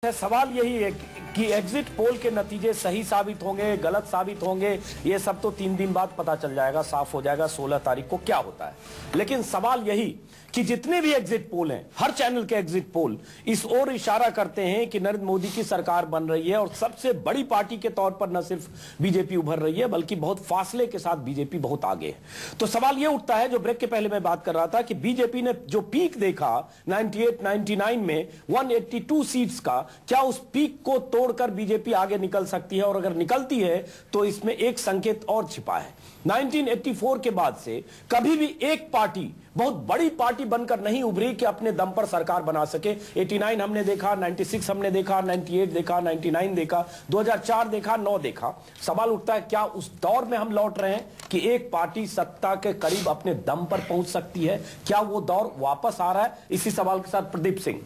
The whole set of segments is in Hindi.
सवाल यही है कि एग्जिट पोल के नतीजे सही साबित होंगे, गलत साबित होंगे, ये सब तो 3 दिन बाद पता चल जाएगा, साफ हो जाएगा 16 तारीख को क्या होता है। लेकिन सवाल यही कि जितने भी एग्जिट पोल हैं, हर चैनल के एग्जिट पोल इस ओर इशारा करते हैं कि नरेंद्र मोदी की सरकार बन रही है और सबसे बड़ी पार्टी के तौर पर न सिर्फ बीजेपी उभर रही है बल्कि बहुत फासले के साथ बीजेपी बहुत आगे है। तो सवाल यह उठता है, जो ब्रेक के पहले मैं बात कर रहा था, कि बीजेपी ने जो पीक देखा 98-99 में 182 सीट्स का, क्या उस पीक को तोड़कर बीजेपी आगे निकल सकती है? और अगर निकलती है तो इसमें एक संकेत और छिपा है। 1984 के बाद से कभी भी एक पार्टी बहुत बड़ी पार्टी बनकर नहीं उभरी कि अपने दम पर सरकार बना सके। 89 हमने देखा, 96 हमने देखा, 98 देखा, 99 देखा, 2004 देखा, 9 देखा। सवाल उठता है, क्या उस दौर में हम लौट रहे हैं कि एक पार्टी सत्ता के करीब अपने दम पर पहुंच सकती है? क्या वो दौर वापस आ रहा है? इसी सवाल के साथ प्रदीप सिंह,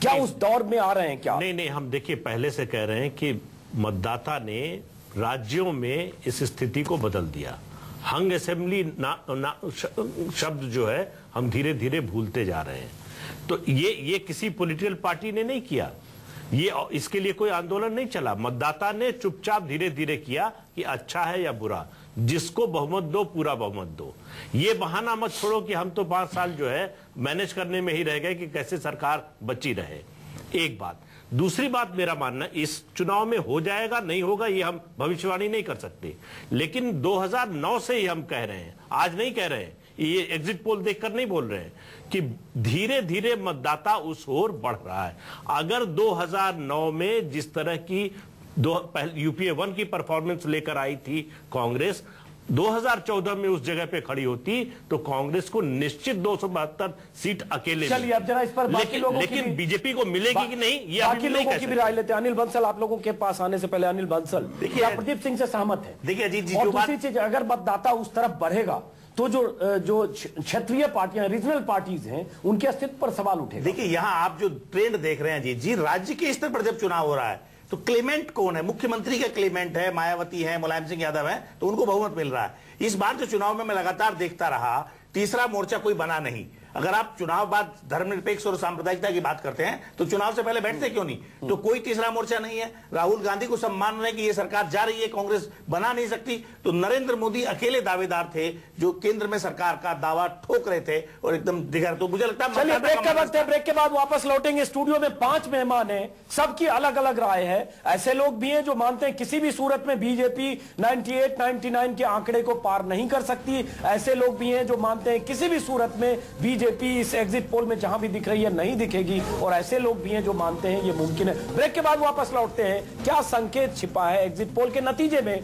क्या उस दौर में आ रहे हैं? क्या नहीं, हम देखिए पहले से कह रहे हैं कि मतदाता ने राज्यों में इस स्थिति को बदल दिया। हंग असेंबली शब्द जो है हम धीरे धीरे भूलते जा रहे हैं। तो ये किसी पॉलिटिकल पार्टी ने नहीं किया, ये इसके लिए कोई आंदोलन नहीं चला। मतदाता ने चुपचाप धीरे धीरे किया कि अच्छा है या बुरा, जिसको बहुमत दो पूरा बहुमत दो। ये बहाना मत छोड़ो कि हम तो 5 साल जो है मैनेज करने में ही रह गए कि कैसे सरकार बची रहे। एक बात। दूसरी बात, मेरा मानना इस चुनाव में हो जाएगा नहीं होगा ये हम भविष्यवाणी नहीं कर सकते, लेकिन 2009 से ही हम कह रहे हैं, आज नहीं कह रहे हैं, ये एग्जिट पोल देखकर नहीं बोल रहे हैं, कि धीरे धीरे मतदाता उस ओर बढ़ रहा है। अगर 2009 में जिस तरह की यूपीए 1 की परफॉर्मेंस लेकर आई थी कांग्रेस, 2014 में उस जगह पे खड़ी होती तो कांग्रेस को निश्चित 272 सीट अकेले। चलिए अब जरा इस पर लेकिन बीजेपी को मिलेगी कि नहीं, ये बाकी लोगों की भी राय लेते हैं। अनिल बंसल, आप लोगों के पास आने से पहले अनिल बंसल, देखिए प्रदीप सिंह से सहमत है? देखिए अजीत जी, और दूसरी चीज, अगर मतदाता उस तरफ बढ़ेगा तो जो क्षेत्रीय पार्टियां, रीजनल पार्टीज हैं, उनके अस्तित्व पर सवाल उठेगा। देखिए यहां आप जो ट्रेंड देख रहे हैं अजीत जी, राज्य के स्तर पर जब चुनाव हो रहा है तो क्लेमेंट कौन है? मुख्यमंत्री का क्लेमेंट है, मायावती है, मुलायम सिंह यादव है, तो उनको बहुमत मिल रहा है। इस बार जो चुनाव में मैं लगातार देखता रहा, तीसरा मोर्चा कोई बना नहीं। अगर आप चुनाव बाद धर्मनिरपेक्ष और सांप्रदायिकता की बात करते हैं तो चुनाव से पहले बैठते क्यों नहीं? तो कोई तीसरा मोर्चा नहीं है। राहुल गांधी को सब मान रहे हैं कि ये सरकार जा रही है, कांग्रेस बना नहीं सकती। तो नरेंद्र मोदी अकेले दावेदार थे जो केंद्र में सरकार का दावा ठोक रहे थे और एकदम दिखा। तो मुझे लगता है चलिए ब्रेक का वक्त है, ब्रेक के बाद वापस लौटेंगे। स्टूडियो में 5 मेहमान हैं, सबकी अलग अलग राय है। ऐसे लोग भी हैं जो मानते हैं किसी भी सूरत में बीजेपी 98-99 के आंकड़े को पार नहीं कर सकती। ऐसे लोग भी हैं जो मानते हैं किसी भी सूरत में बीजेपी इस एग्जिट पोल में जहां भी दिख रही है नहीं दिखेगी। और ऐसे लोग भी हैं जो मानते हैं ये मुमकिन है। ब्रेक के बाद वापस लौटते हैं। क्या संकेत छिपा है एग्जिट पोल के नतीजे में?